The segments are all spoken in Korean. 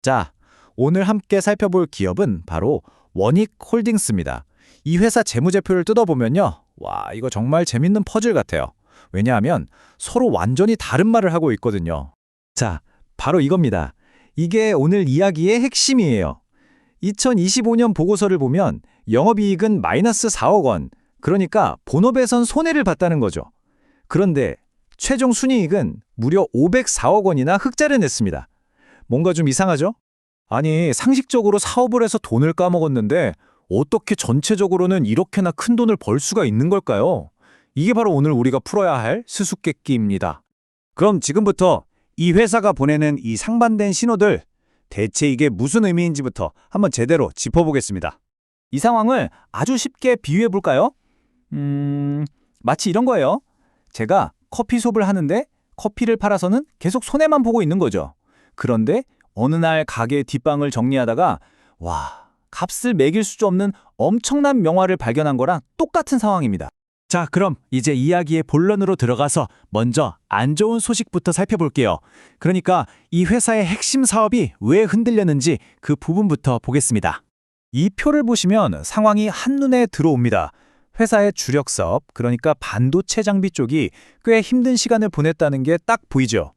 자, 오늘 함께 살펴볼 기업은 바로 원익홀딩스입니다. 이 회사 재무제표를 뜯어보면요. 와, 이거 정말 재밌는 퍼즐 같아요. 왜냐하면 서로 완전히 다른 말을 하고 있거든요. 자, 바로 이겁니다. 이게 오늘 이야기의 핵심이에요. 2025년 보고서를 보면 영업이익은 마이너스 4억 원, 그러니까 본업에선 손해를 봤다는 거죠. 그런데 최종 순이익은 무려 504억 원이나 흑자를 냈습니다. 뭔가 좀 이상하죠? 아니, 상식적으로 사업을 해서 돈을 까먹었는데 어떻게 전체적으로는 이렇게나 큰 돈을 벌 수가 있는 걸까요? 이게 바로 오늘 우리가 풀어야 할 수수께끼입니다. 그럼 지금부터 이 회사가 보내는 이 상반된 신호들, 대체 이게 무슨 의미인지부터 한번 제대로 짚어보겠습니다. 이 상황을 아주 쉽게 비유해 볼까요? 마치 이런 거예요. 제가 커피숍을 하는데 커피를 팔아서는 계속 손해만 보고 있는 거죠. 그런데 어느 날 가게 뒷방을 정리하다가 와, 값을 매길 수 없는 엄청난 명화를 발견한 거랑 똑같은 상황입니다. 자, 그럼 이제 이야기의 본론으로 들어가서 먼저 안 좋은 소식부터 살펴볼게요. 그러니까 이 회사의 핵심 사업이 왜 흔들렸는지 그 부분부터 보겠습니다. 이 표를 보시면 상황이 한눈에 들어옵니다. 회사의 주력 사업, 그러니까 반도체 장비 쪽이 꽤 힘든 시간을 보냈다는 게 딱 보이죠.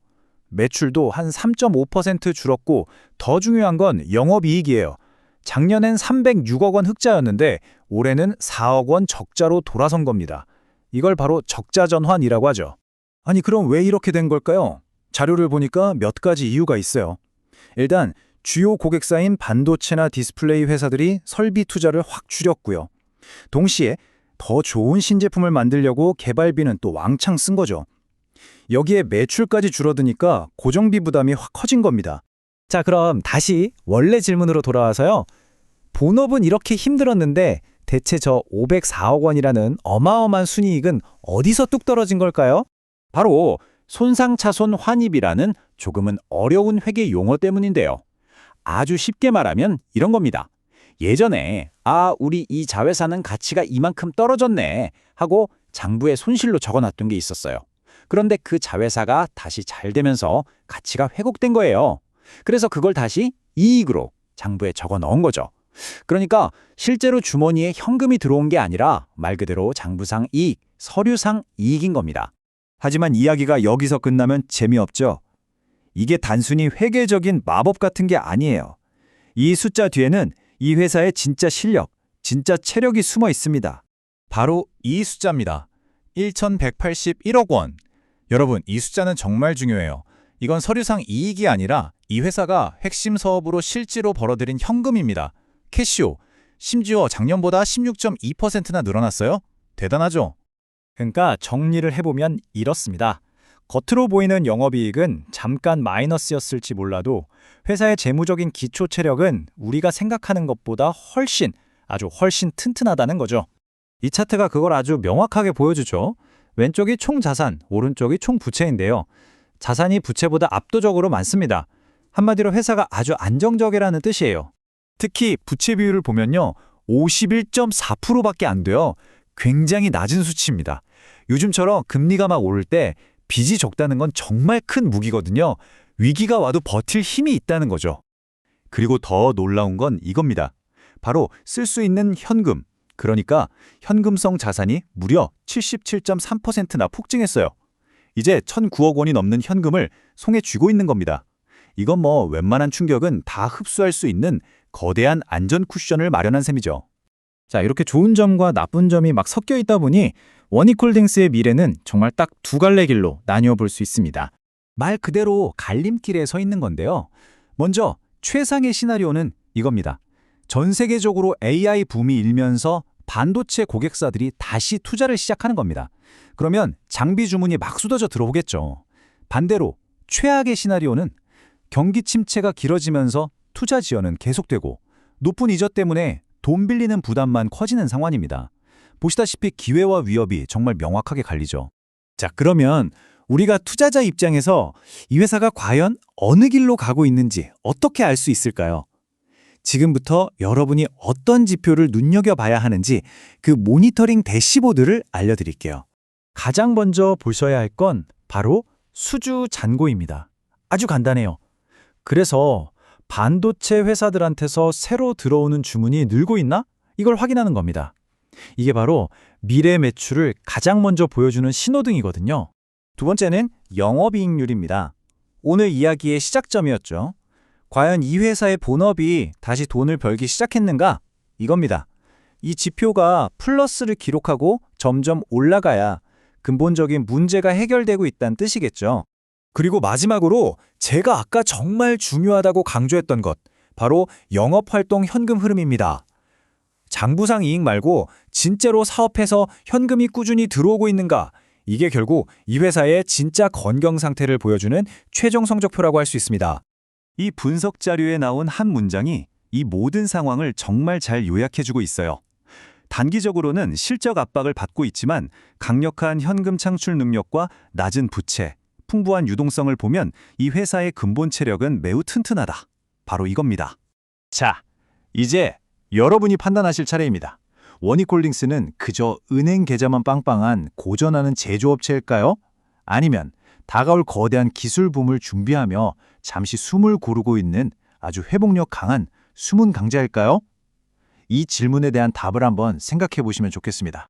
매출도 한 3.5% 줄었고 더 중요한 건 영업이익이에요. 작년엔 306억 원 흑자였는데 올해는 4억 원 적자로 돌아선 겁니다. 이걸 바로 적자전환이라고 하죠. 아니, 그럼 왜 이렇게 된 걸까요? 자료를 보니까 몇 가지 이유가 있어요. 일단 주요 고객사인 반도체나 디스플레이 회사들이 설비 투자를 확 줄였고요. 동시에 더 좋은 신제품을 만들려고 개발비는 또 왕창 쓴 거죠. 여기에 매출까지 줄어드니까 고정비 부담이 확 커진 겁니다. 자, 그럼 다시 원래 질문으로 돌아와서요. 본업은 이렇게 힘들었는데 대체 저 504억 원이라는 어마어마한 순이익은 어디서 뚝 떨어진 걸까요? 바로 손상차손 환입이라는 조금은 어려운 회계 용어 때문인데요. 아주 쉽게 말하면 이런 겁니다. 예전에 우리 이 자회사는 가치가 이만큼 떨어졌네 하고 장부에 손실로 적어놨던 게 있었어요. 그런데 그 자회사가 다시 잘 되면서 가치가 회복된 거예요. 그래서 그걸 다시 이익으로 장부에 적어 넣은 거죠. 그러니까 실제로 주머니에 현금이 들어온 게 아니라 말 그대로 장부상 이익, 서류상 이익인 겁니다. 하지만 이야기가 여기서 끝나면 재미없죠. 이게 단순히 회계적인 마법 같은 게 아니에요. 이 숫자 뒤에는 이 회사의 진짜 실력, 진짜 체력이 숨어 있습니다. 바로 이 숫자입니다. 1,181억 원. 여러분, 이 숫자는 정말 중요해요. 이건 서류상 이익이 아니라 이 회사가 핵심 사업으로 실제로 벌어들인 현금입니다. 캐시오. 심지어 작년보다 16.2%나 늘어났어요. 대단하죠? 그러니까 정리를 해보면 이렇습니다. 겉으로 보이는 영업이익은 잠깐 마이너스였을지 몰라도 회사의 재무적인 기초 체력은 우리가 생각하는 것보다 아주 훨씬 튼튼하다는 거죠. 이 차트가 그걸 아주 명확하게 보여주죠. 왼쪽이 총 자산, 오른쪽이 총 부채인데요. 자산이 부채보다 압도적으로 많습니다. 한마디로 회사가 아주 안정적이라는 뜻이에요. 특히 부채 비율을 보면요. 51.4%밖에 안 돼요. 굉장히 낮은 수치입니다. 요즘처럼 금리가 막 오를 때 빚이 적다는 건 정말 큰 무기거든요. 위기가 와도 버틸 힘이 있다는 거죠. 그리고 더 놀라운 건 이겁니다. 바로 쓸 수 있는 현금, 그러니까 현금성 자산이 무려 77.3%나 폭증했어요. 이제 1,009억 원이 넘는 현금을 손에 쥐고 있는 겁니다. 이건 뭐 웬만한 충격은 다 흡수할 수 있는 거대한 안전 쿠션을 마련한 셈이죠. 자, 이렇게 좋은 점과 나쁜 점이 막 섞여 있다 보니 원익홀딩스의 미래는 정말 딱 두 갈래 길로 나뉘어 볼 수 있습니다. 말 그대로 갈림길에 서 있는 건데요. 먼저 최상의 시나리오는 이겁니다. 전 세계적으로 AI 붐이 일면서 반도체 고객사들이 다시 투자를 시작하는 겁니다. 그러면 장비 주문이 막 쏟아져 들어오겠죠. 반대로 최악의 시나리오는 경기 침체가 길어지면서 투자 지연은 계속되고 높은 이자 때문에 돈 빌리는 부담만 커지는 상황입니다. 보시다시피 기회와 위협이 정말 명확하게 갈리죠. 자, 그러면 우리가 투자자 입장에서 이 회사가 과연 어느 길로 가고 있는지 어떻게 알 수 있을까요? 지금부터 여러분이 어떤 지표를 눈여겨봐야 하는지 그 모니터링 대시보드를 알려드릴게요. 가장 먼저 보셔야 할 건 바로 수주 잔고입니다. 아주 간단해요. 그래서 반도체 회사들한테서 새로 들어오는 주문이 늘고 있나? 이걸 확인하는 겁니다. 이게 바로 미래 매출을 가장 먼저 보여주는 신호등이거든요. 두 번째는 영업이익률입니다. 오늘 이야기의 시작점이었죠. 과연 이 회사의 본업이 다시 돈을 벌기 시작했는가? 이겁니다. 이 지표가 플러스를 기록하고 점점 올라가야 근본적인 문제가 해결되고 있다는 뜻이겠죠. 그리고 마지막으로 제가 아까 정말 중요하다고 강조했던 것, 바로 영업활동 현금 흐름입니다. 장부상 이익 말고 진짜로 사업해서 현금이 꾸준히 들어오고 있는가? 이게 결국 이 회사의 진짜 건경 상태를 보여주는 최종 성적표라고 할 수 있습니다. 이 분석 자료에 나온 한 문장이 이 모든 상황을 정말 잘 요약해주고 있어요. 단기적으로는 실적 압박을 받고 있지만 강력한 현금 창출 능력과 낮은 부채, 풍부한 유동성을 보면 이 회사의 근본 체력은 매우 튼튼하다. 바로 이겁니다. 자, 이제 여러분이 판단하실 차례입니다. 원익홀딩스는 그저 은행 계좌만 빵빵한 고전하는 제조업체일까요? 아니면 다가올 거대한 기술 붐을 준비하며 잠시 숨을 고르고 있는 아주 회복력 강한 숨은 강자일까요? 이 질문에 대한 답을 한번 생각해 보시면 좋겠습니다.